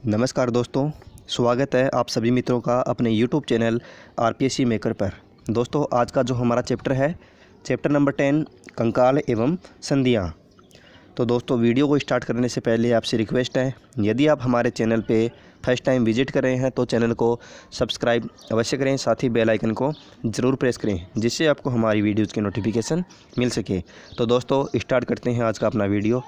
नमस्कार दोस्तों, स्वागत है आप सभी मित्रों का अपने YouTube चैनल आरपीएससी मेकर पर। दोस्तों, आज का जो हमारा चैप्टर है, चैप्टर नंबर 10 कंकाल एवं संधियाँ। तो दोस्तों, वीडियो को स्टार्ट करने से पहले आपसे रिक्वेस्ट है, यदि आप हमारे चैनल पे फर्स्ट टाइम विजिट कर रहे हैं तो चैनल को सब्सक्राइब अवश्य करें, साथ ही बेल आइकन को ज़रूर प्रेस करें जिससे आपको हमारी वीडियोज़ की नोटिफिकेशन मिल सके। तो दोस्तों, स्टार्ट करते हैं आज का अपना वीडियो।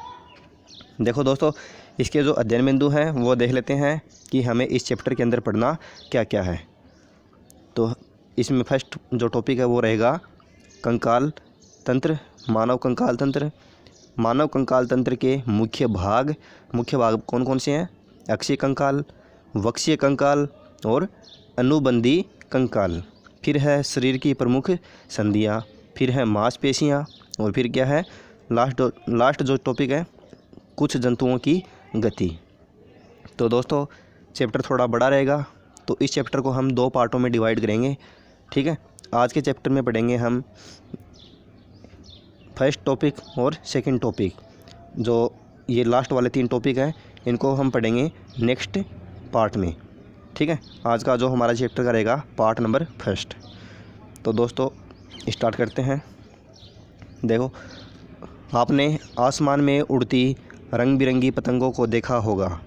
देखो दोस्तों, इसके जो अध्ययन बिंदु हैं वो देख लेते हैं कि हमें इस चैप्टर के अंदर पढ़ना क्या क्या है। तो इसमें फर्स्ट जो टॉपिक है वो रहेगा कंकाल तंत्र, मानव कंकाल तंत्र। मानव कंकाल तंत्र के मुख्य भाग कौन कौन से हैं? अक्षीय कंकाल, वक्षीय कंकाल और अनुबंधी कंकाल। फिर है शरीर की प्रमुख संधियाँ, फिर है मांसपेशियाँ, और फिर क्या है लास्ट जो टॉपिक है, कुछ जंतुओं की गति। तो दोस्तों, चैप्टर थोड़ा बड़ा रहेगा, तो इस चैप्टर को हम 2 पार्टों में डिवाइड करेंगे। ठीक है, आज के चैप्टर में पढ़ेंगे हम फर्स्ट टॉपिक और सेकंड टॉपिक। जो ये लास्ट वाले 3 टॉपिक हैं इनको हम पढ़ेंगे नेक्स्ट पार्ट में। ठीक है, आज का जो हमारा चैप्टर का रहेगा पार्ट नंबर फर्स्ट। तो दोस्तों, स्टार्ट करते हैं। देखो, आपने आसमान में उड़ती रंग बिरंगी पतंगों को देखा होगा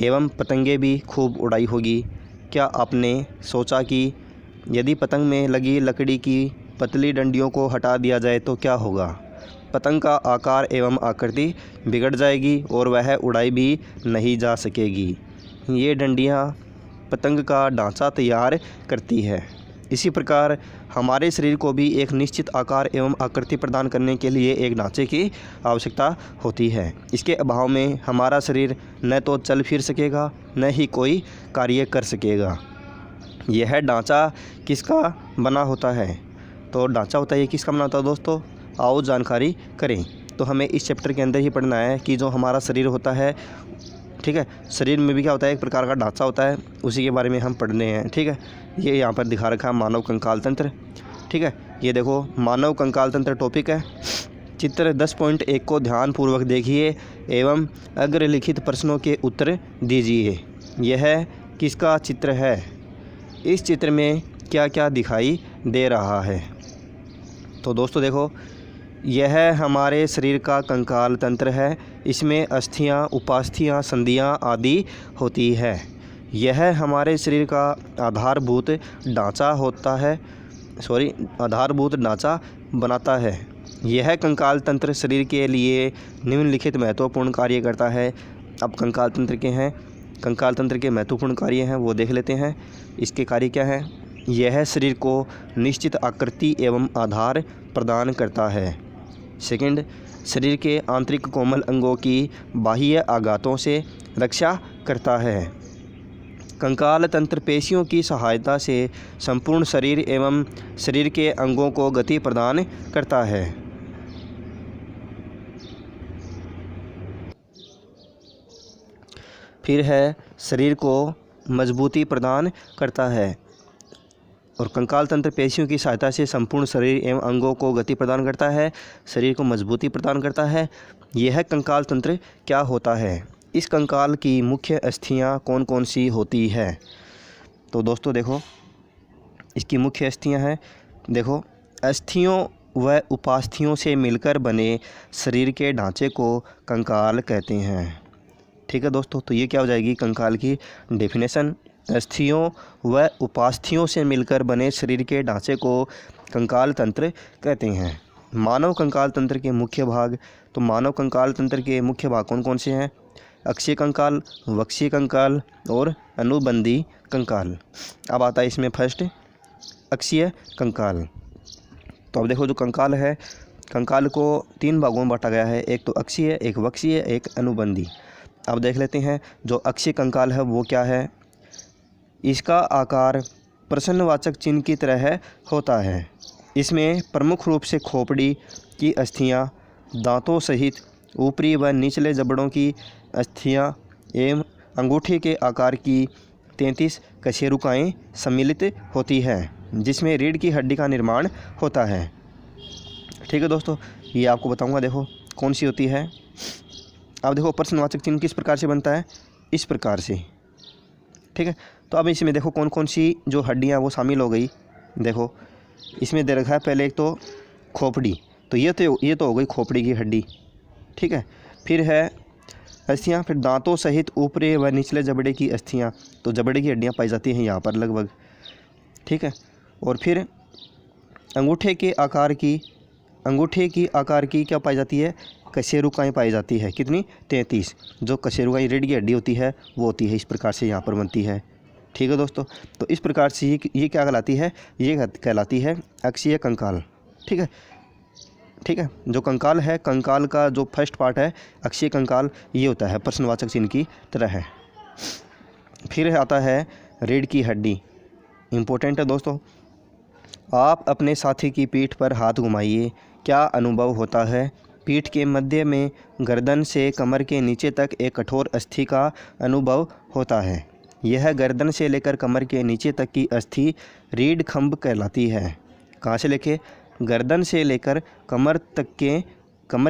एवं पतंगें भी खूब उड़ाई होगी। क्या आपने सोचा कि यदि पतंग में लगी लकड़ी की पतली डंडियों को हटा दिया जाए तो क्या होगा? पतंग का आकार एवं आकृति बिगड़ जाएगी और वह उड़ाई भी नहीं जा सकेगी। ये डंडियाँ पतंग का ढांचा तैयार करती है। इसी प्रकार हमारे शरीर को भी एक निश्चित आकार एवं आकृति प्रदान करने के लिए एक ढांचे की आवश्यकता होती है। इसके अभाव में हमारा शरीर न तो चल फिर सकेगा, न ही कोई कार्य कर सकेगा। यह ढांचा किसका बना होता है? तो ढांचा होता है ये किसका बना होता है दोस्तों? आओ जानकारी करें। तो हमें इस चैप्टर के अंदर ही पढ़ना है कि जो हमारा शरीर होता है, ठीक है, शरीर में भी क्या होता है, एक प्रकार का ढांचा होता है, उसी के बारे में हम पढ़ने हैं। ठीक है, ये यहाँ पर दिखा रखा है मानव कंकाल तंत्र। ठीक है, ये देखो मानव कंकाल तंत्र टॉपिक है। चित्र 10.1 को ध्यानपूर्वक देखिए एवं अग्रलिखित प्रश्नों के उत्तर दीजिए। यह किसका चित्र है? इस चित्र में क्या क्या दिखाई दे रहा है? तो दोस्तों देखो, यह हमारे शरीर का कंकाल तंत्र है। इसमें अस्थियां, उपास्थियां, संधियां आदि होती है। यह हमारे शरीर का आधारभूत ढांचा बनाता है। यह कंकाल तंत्र शरीर के लिए निम्नलिखित महत्वपूर्ण कार्य करता है। अब कंकाल तंत्र के महत्वपूर्ण कार्य हैं वो देख लेते हैं। इसके कार्य क्या हैं? यह शरीर को निश्चित आकृति एवं आधार प्रदान करता है। सेकंड, शरीर के आंतरिक कोमल अंगों की बाह्य आघातों से रक्षा करता है। कंकाल तंत्र पेशियों की सहायता से संपूर्ण शरीर एवं शरीर के अंगों को गति प्रदान करता है। फिर है शरीर को मजबूती प्रदान करता है। और कंकाल तंत्र पेशियों की सहायता से संपूर्ण शरीर एवं अंगों को गति प्रदान करता है, शरीर को मजबूती प्रदान करता है। यह कंकाल तंत्र क्या होता है? इस कंकाल की मुख्य अस्थियां कौन कौन सी होती है? तो दोस्तों देखो, इसकी मुख्य अस्थियां हैं, देखो, अस्थियों व उपास्थियों से मिलकर बने शरीर के ढांचे को कंकाल कहते हैं। ठीक है दोस्तों, तो ये क्या हो जाएगी कंकाल की डेफिनेशन? अस्थियों व उपास्थियों से मिलकर बने शरीर के ढांचे को कंकाल तंत्र कहते हैं। मानव कंकाल तंत्र के मुख्य भाग, तो मानव कंकाल तंत्र के मुख्य भाग कौन कौन से हैं? अक्षीय कंकाल, वक्षीय कंकाल और अनुबंधी कंकाल। अब आता है इसमें फर्स्ट अक्षीय कंकाल। तो अब देखो, जो कंकाल है, कंकाल को 3 भागों में बांटा गया है, एक तो अक्षीय, एक वक्षीय, एक अनुबंधी। अब देख लेते हैं जो अक्षीय कंकाल है वो क्या है। इसका आकार प्रश्नवाचक चिन्ह की तरह होता है। इसमें प्रमुख रूप से खोपड़ी की अस्थियां, दांतों सहित ऊपरी व निचले जबड़ों की अस्थियां एवं अंगूठे के आकार की 33 कशेरुकाएँ सम्मिलित होती हैं, जिसमें रीढ़ की हड्डी का निर्माण होता है। ठीक है दोस्तों, ये आपको बताऊंगा, देखो कौन सी होती है। अब देखो, प्रश्नवाचक चिन्ह किस प्रकार से बनता है? इस प्रकार से, ठीक है। तो अब इसमें देखो कौन कौन सी जो हड्डियाँ वो शामिल हो गई। देखो इसमें दे रखा है पहले एक तो खोपड़ी, तो ये तो हो गई खोपड़ी की हड्डी, ठीक है। फिर है अस्थियाँ, फिर दांतों सहित ऊपरी व निचले जबड़े की अस्थियाँ, तो जबड़े की हड्डियाँ पाई जाती हैं यहाँ पर लगभग, ठीक है। और फिर अंगूठे के आकार की क्या पाई जाती है, कशेरुकाएँ पाई जाती है। कितनी, 33। जो कशेरुकाएँ रीढ़ की हड्डी होती है वो होती है इस प्रकार से यहाँ पर बनती है, ठीक है दोस्तों। तो इस प्रकार से ये क्या कहलाती है, ये कहलाती है अक्षीय कंकाल, ठीक है। ठीक है, जो कंकाल है, कंकाल का जो फर्स्ट पार्ट है अक्षीय कंकाल, ये होता है प्रश्नवाचक चिन्ह की तरह है। फिर आता है रीढ़ की हड्डी, इम्पोर्टेंट है दोस्तों। आप अपने साथी की पीठ पर हाथ घुमाइए, क्या अनुभव होता है। पीठ के मध्य में गर्दन से कमर के नीचे तक एक कठोर अस्थि का अनुभव होता है। यह गर्दन से लेकर कमर के नीचे तक की अस्थि रीढ़ खंभ कहलाती है। कहाँ से लेके, गर्दन से लेकर कमर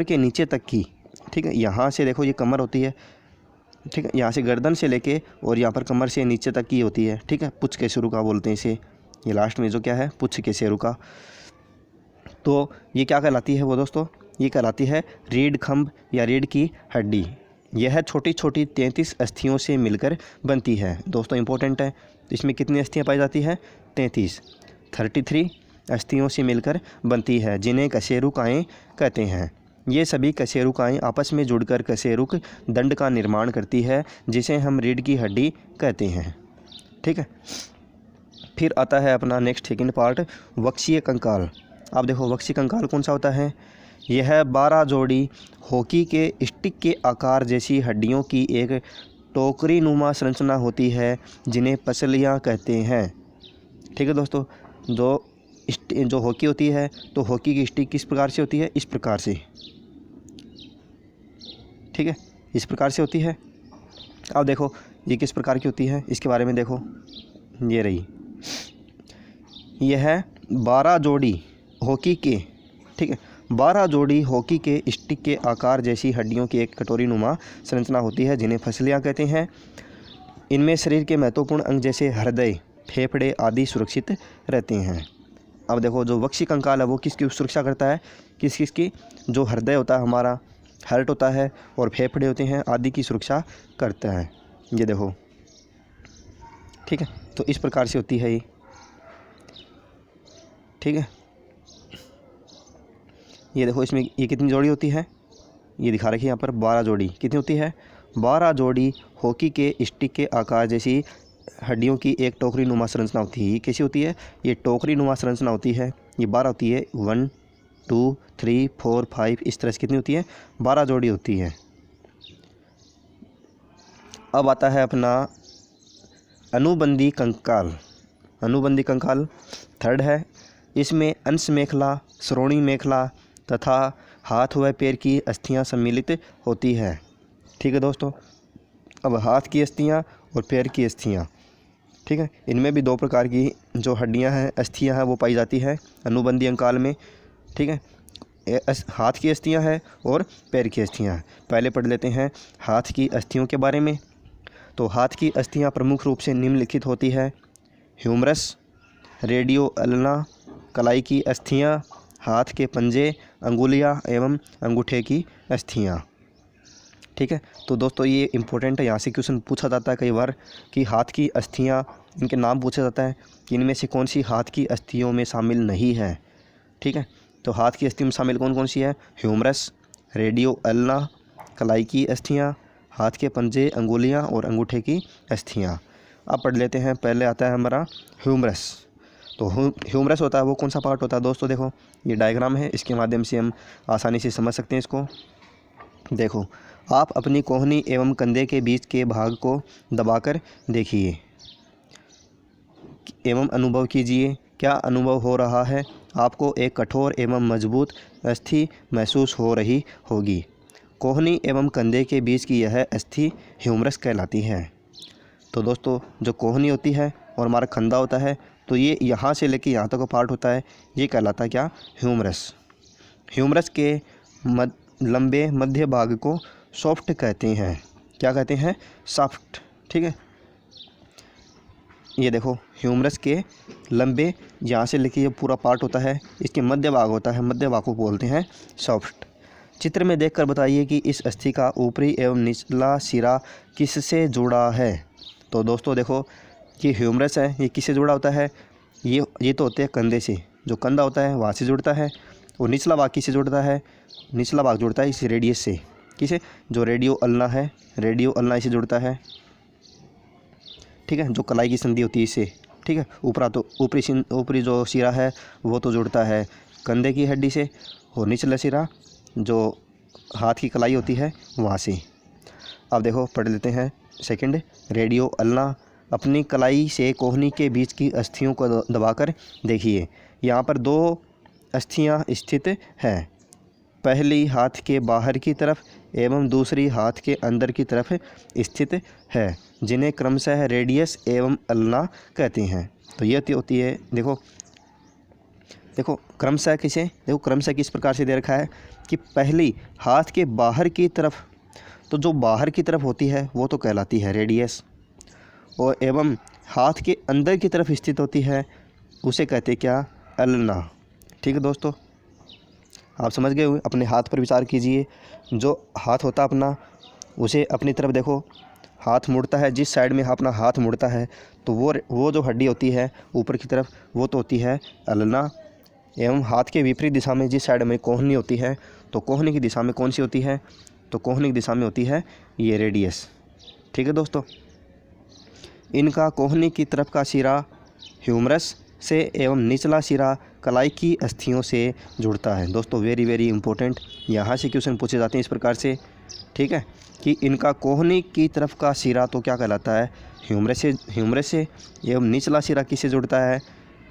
के नीचे तक की, ठीक है। यहाँ से देखो ये कमर होती है, ठीक है, यहाँ से गर्दन से लेके और यहाँ पर कमर से नीचे तक की होती है, ठीक है। पुच्छ के शुरू का बोलते हैं इसे, ये लास्ट में जो क्या है पुच्छ के शेरू का। तो ये क्या कहलाती है वो दोस्तों, ये कहलाती है रीढ़ खंभ या रीढ़ की हड्डी। यह छोटी छोटी 33 अस्थियों से मिलकर बनती है दोस्तों, इंपॉर्टेंट है। इसमें कितनी अस्थियाँ पाई जाती है, 33 अस्थियों से मिलकर बनती है, जिन्हें कशेरुकाएँ कहते हैं। ये सभी कशेरुकाएँ आपस में जुड़कर कशेरुक दंड का निर्माण करती है, जिसे हम रीढ़ की हड्डी कहते हैं, ठीक है। फिर आता है अपना नेक्स्ट सेकंड पार्ट, वक्षीय कंकाल। आप देखो वक्षीय कंकाल कौन सा होता है, यह 12 जोड़ी हॉकी के स्टिक के आकार जैसी हड्डियों की एक टोकरी नुमा संरचना होती है, जिन्हें पसलियाँ कहते हैं, ठीक है दोस्तों। जो हॉकी होती है, तो हॉकी की स्टिक किस प्रकार से होती है, इस प्रकार से, ठीक है, इस प्रकार से होती है। अब देखो ये किस प्रकार की होती है, इसके बारे में देखो, ये रही, यह 12 जोड़ी हॉकी के, ठीक है, 12 जोड़ी हॉकी के स्टिक के आकार जैसी हड्डियों की एक कटोरी नुमा संरचना होती है, जिन्हें फसलियाँ कहते हैं। इनमें शरीर के महत्वपूर्ण अंग जैसे हृदय, फेफड़े आदि सुरक्षित रहते हैं। अब देखो जो वक्षीय कंकाल है वो किसकी सुरक्षा करता है, किस की, जो हृदय होता है हमारा, हार्ट होता है, और फेफड़े होते हैं आदि की सुरक्षा करता है। ये देखो, ठीक है, तो इस प्रकार से होती है ये, ठीक है। ये देखो इसमें ये कितनी जोड़ी होती है, ये दिखा रखी है यहाँ पर 12 जोड़ी। कितनी होती है, 12 जोड़ी हॉकी के स्टिक के आकार जैसी हड्डियों की एक टोकरी नुमा संरचना होती है। ये कैसी होती है, ये टोकरी नुमा संरचना होती है। ये 12 होती है, 1 2 3 4 5, इस तरह से कितनी होती है, 12 जोड़ी होती है। अब आता है अपना अनुबंधी कंकाल। अनुबंधी कंकाल थर्ड है। इसमें अंश मेखला, श्रोणी मेखला तथा हाथ व पैर की अस्थियां सम्मिलित होती है, ठीक है दोस्तों। अब हाथ की अस्थियां और पैर की अस्थियां, ठीक है, इनमें भी 2 प्रकार की जो हड्डियां हैं, अस्थियां हैं, वो पाई जाती है अनुबंधी कंकाल में, ठीक है। हाथ की अस्थियां है और पैर की अस्थियां। पहले पढ़ लेते हैं हाथ की अस्थियों के बारे में। तो हाथ की अस्थियां प्रमुख रूप से निम्नलिखित होती है, ह्यूमरस, रेडियो अल्ना, कलाई की अस्थियां, हाथ के पंजे, अंगुलियां एवं अंगूठे की अस्थियां, ठीक है। तो दोस्तों ये इंपॉर्टेंट है, यहाँ से क्वेश्चन पूछा जाता है कई बार कि हाथ की अस्थियां, इनके नाम पूछा जाता है कि इनमें से कौन सी हाथ की अस्थियों में शामिल नहीं है, ठीक है। तो हाथ की अस्थियों में शामिल कौन कौन सी है, ह्यूमरस, रेडियो अल्ना, कलाई की अस्थियाँ, हाथ के पंजे, अंगुलियाँ और अंगूठे की अस्थियाँ। अब पढ़ लेते हैं। पहले आता है हमारा ह्यूमरस। तो ह्यूमरस होता है वो कौन सा पार्ट होता है दोस्तों, देखो ये डायग्राम है, इसके माध्यम से हम आसानी से समझ सकते हैं इसको। देखो आप अपनी कोहनी एवं कंधे के बीच के भाग को दबाकर देखिए एवं अनुभव कीजिए, क्या अनुभव हो रहा है। आपको एक कठोर एवं मजबूत अस्थि महसूस हो रही होगी। कोहनी एवं कंधे के बीच की यह अस्थि ह्यूमरस कहलाती है। तो दोस्तों जो कोहनी होती है और हमारा कंधा होता है, तो ये यहाँ से लेके यहाँ तक का पार्ट होता है, ये कहलाता है क्या, ह्यूमरस। ह्यूमरस के लंबे मध्य भाग को सॉफ्ट कहते हैं। क्या कहते हैं, सॉफ्ट, ठीक है। ये देखो ह्यूमरस के लंबे यहाँ से लेके ये पूरा पार्ट होता है, इसके मध्य भाग होता है, मध्य भाग को बोलते हैं सॉफ्ट। चित्र में देखकर बताइए कि इस अस्थि का ऊपरी एवं निचला सिरा किससे जुड़ा है। तो दोस्तों देखो कि ह्यूमरस है, ये किससे जुड़ा होता है, ये तो होते हैं कंधे से, जो कंधा होता है वहाँ से जुड़ता है। और निचला भाग किससे जुड़ता है, निचला भाग जुड़ता है इस रेडियस से, किसे, जो रेडियो अल्ना है, रेडियो अल्ना इसे जुड़ता है, ठीक है, जो कलाई की संधि होती है इससे, ठीक है। ऊपरी जो सिरा है वो तो जुड़ता है कंधे की हड्डी से, और निचला सिरा जो हाथ की कलाई होती है वहाँ से। अब देखो पढ़ लेते हैं सेकंड। रेडियो अल्ना अपनी कलाई से कोहनी के बीच की अस्थियों को दबाकर देखिए, यहाँ पर 2 अस्थियाँ स्थित हैं, पहली हाथ के बाहर की तरफ एवं दूसरी हाथ के अंदर की तरफ स्थित है, जिन्हें क्रमशः रेडियस एवं अल्ना कहते हैं। तो ये होती है, देखो क्रमशः किसे, देखो क्रमशः किस प्रकार से दे रखा है कि पहली हाथ के बाहर की तरफ, तो जो बाहर की तरफ होती है वो तो कहलाती है रेडियस, और एवं हाथ के अंदर की तरफ स्थित होती है उसे कहते क्या, अल्ना। ठीक है दोस्तों, आप समझ गए हुए। अपने हाथ पर विचार कीजिए, जो हाथ होता अपना उसे अपनी तरफ देखो, हाथ मुड़ता है, जिस साइड में अपना हाथ मुड़ता है तो वो जो हड्डी होती है ऊपर की तरफ वो तो होती है अल्ना, एवं हाथ के विपरीत दिशा में जिस साइड में कोहनी होती है तो कोहनी की दिशा में कौन सी होती है, तो कोहनी की दिशा में होती है ये रेडियस। ठीक है दोस्तों, इनका कोहनी की तरफ का सिरा ह्यूमरस से एवं निचला सिरा कलाई की अस्थियों से जुड़ता है। दोस्तों वेरी इंपॉर्टेंट, यहाँ से क्वेश्चन पूछे जाते हैं इस प्रकार से, ठीक है, कि इनका कोहनी की तरफ का सिरा तो क्या कहलाता है, ह्यूमरस से एवं निचला सिरा किससे जुड़ता है,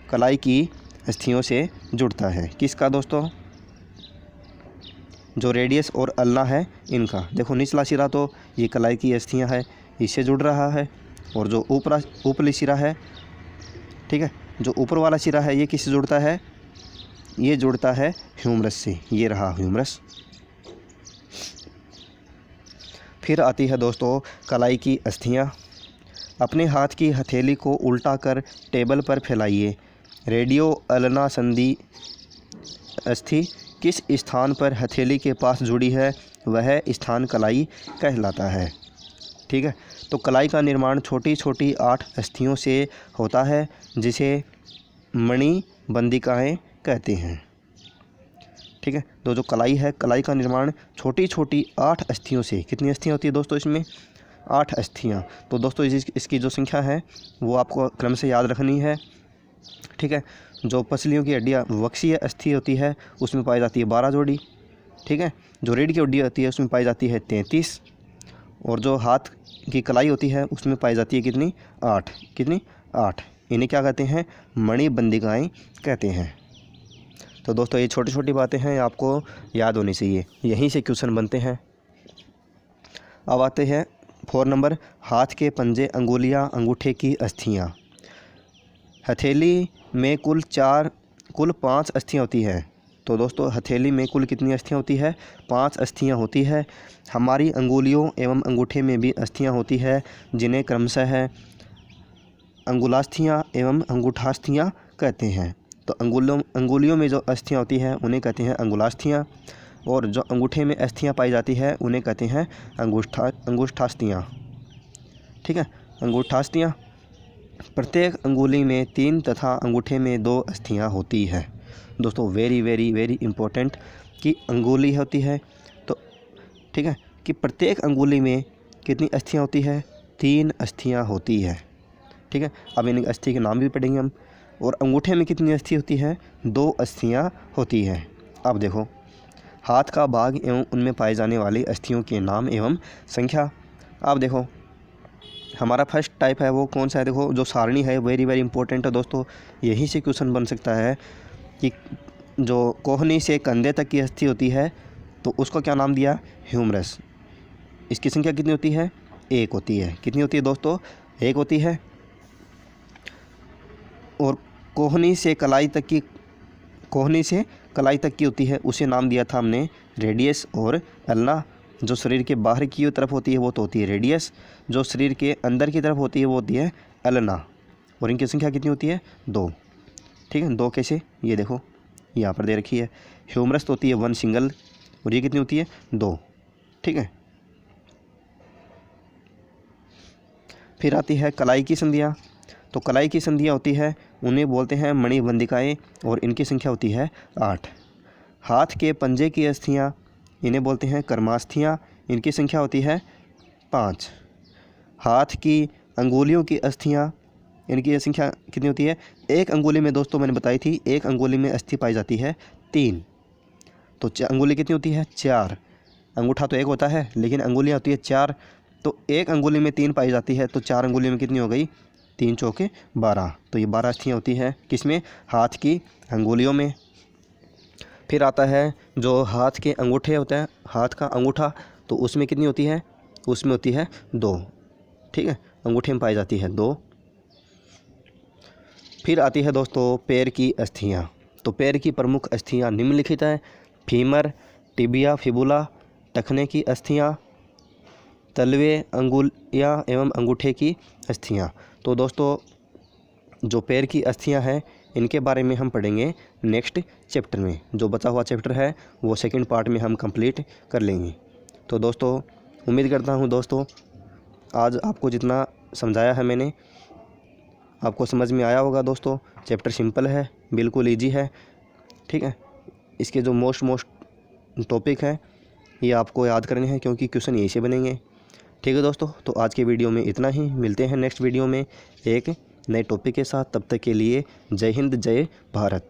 कलाई की अस्थियों से जुड़ता है। किसका दोस्तों, जो रेडियस और अल्ना है इनका। देखो निचला सिरा तो ये कलाई की अस्थियाँ है इससे जुड़ रहा है, और जो ऊपरी सिरा है, ठीक है, जो ऊपर वाला सिरा है ये किससे जुड़ता है, ये जुड़ता है ह्यूमरस से, ये रहा ह्यूमरस। फिर आती है दोस्तों कलाई की अस्थियाँ। अपने हाथ की हथेली को उल्टा कर टेबल पर फैलाइए, रेडियो अल्ना संधि अस्थि किस स्थान पर हथेली के पास जुड़ी है, वह स्थान कलाई कहलाता है। ठीक है, तो कलाई का निर्माण छोटी छोटी 8 अस्थियों से होता है, जिसे मणि बंदिकाएँ कहते हैं। ठीक है, तो जो कलाई है, कलाई का निर्माण छोटी छोटी 8 अस्थियों से, कितनी अस्थियाँ होती है दोस्तों इसमें, 8 अस्थियाँ। तो दोस्तों इसकी जो संख्या है वो आपको क्रम से याद रखनी है। ठीक है, जो पसलियों की हड्डियाँ वक्षीय अस्थि होती है उसमें पाई जाती है 12 जोड़ी। ठीक है, जो रीढ़ की हड्डी होती है उसमें पाई जाती है 33, और जो हाथ की कलाई होती है उसमें पाई जाती है कितनी, 8। कितनी, 8। इन्हें क्या कहते हैं, मणि बंदिकाएँ कहते हैं। तो दोस्तों ये छोटी छोटी बातें हैं, आपको याद होनी चाहिए, यहीं से क्वेश्चन बनते हैं। अब आते हैं 4 नंबर, हाथ के पंजे, अंगुलियां, अंगूठे की अस्थियां। हथेली में कुल 5 अस्थियां होती है। तो दोस्तों हथेली में कुल कितनी अस्थियां होती है, 5 अस्थियां होती है। हमारी अंगुलियों एवं अंगूठे में भी अस्थियां होती है, जिन्हें क्रमशः अंगुलास्थियां एवं अंगूठास्थियां कहते हैं। तो अंगुलियों में जो अस्थियां होती हैं उन्हें कहते हैं अंगुलास्थियां, और जो अंगूठे में अस्थियां पाई जाती है उन्हें कहते हैं अंगूष्ठास्थियां। ठीक है, अंगूठास्थियां। प्रत्येक अंगुली में 3 तथा अंगूठे में 2 अस्थियां होती है। दोस्तों वेरी इंपॉर्टेंट कि अंगुली होती है तो, ठीक है, कि प्रत्येक अंगुली में कितनी अस्थियां होती है, 3 अस्थियां होती है। ठीक है, अब इन अस्थि के नाम भी पढ़ेंगे हम। और अंगूठे में कितनी अस्थि होती है, 2 अस्थियां होती है। अब देखो हाथ का भाग एवं उनमें पाए जाने वाली अस्थियों के नाम एवं संख्या। अब देखो हमारा फर्स्ट टाइप है वो कौन सा है, देखो जो सारणी है वेरी इंपॉर्टेंट है दोस्तों, यहीं से क्वेश्चन बन सकता है कि जो कोहनी से कंधे तक की अस्थि होती है तो उसको क्या नाम दिया, ह्यूमरस। इसकी संख्या कितनी होती है, 1 होती है। कितनी होती है दोस्तों, 1 होती है। और कोहनी से कलाई तक की होती है उसे नाम दिया था हमने रेडियस और अल्ना। जो शरीर के बाहर की तरफ होती है वो तो होती है रेडियस, जो शरीर के अंदर की तरफ होती है वो होती है अल्ना। और इनकी संख्या कितनी होती है 2। ठीक है, 2 कैसे, ये देखो यहाँ पर दे रखी है। ह्यूमरस तो होती है 1 सिंगल, और ये कितनी होती है 2। ठीक है, फिर आती है कलाई की संधियाँ। तो कलाई की संधियाँ होती है, उन्हें बोलते हैं मणिबंधिकाएँ, और इनकी संख्या होती है 8। हाथ के पंजे की अस्थियाँ, इन्हें बोलते हैं कर्मास्थियाँ, इनकी संख्या होती है 5। हाथ की अंगुलियों की अस्थियाँ, इनकी संख्या कितनी होती है, एक अंगुली में दोस्तों मैंने बताई थी, एक अंगुली में अस्थि पाई जाती है 3। तो अंगुली कितनी होती है 4। अंगूठा तो एक होता है, लेकिन अंगुलियाँ होती है 4, तो एक अंगुली में 3 पाई जाती है, तो 4 अंगुली में कितनी हो गई, 3 चौके 12। तो ये 12 अस्थियाँ होती हैं किसमें, हाथ की अंगुलियों में। फिर आता है जो हाथ के अंगूठे होते हैं, हाथ का अंगूठा, तो उसमें कितनी होती है, उसमें होती है 2। ठीक है, अंगूठे में पाई जाती है 2। फिर आती है दोस्तों पैर की अस्थियाँ। तो पैर की प्रमुख अस्थियाँ निम्नलिखित हैं, फीमर, टिबिया, फिबुला, टखने की अस्थियाँ, तलवे, अंगुलियाँ एवं अंगूठे की अस्थियाँ। तो दोस्तों जो पैर की अस्थियाँ हैं, इनके बारे में हम पढ़ेंगे नेक्स्ट चैप्टर में। जो बचा हुआ चैप्टर है वो सेकंड पार्ट में हम कंप्लीट कर लेंगे। तो दोस्तों उम्मीद करता हूँ दोस्तों आज आपको जितना समझाया है मैंने, आपको समझ में आया होगा। दोस्तों चैप्टर सिंपल है, बिल्कुल ईजी है। ठीक है, इसके जो मोस्ट टॉपिक है ये आपको याद करने हैं, क्योंकि क्वेश्चन यही से बनेंगे। ठीक है दोस्तों, तो आज के वीडियो में इतना ही। मिलते हैं नेक्स्ट वीडियो में एक नए टॉपिक के साथ। तब तक के लिए जय हिंद, जय भारत।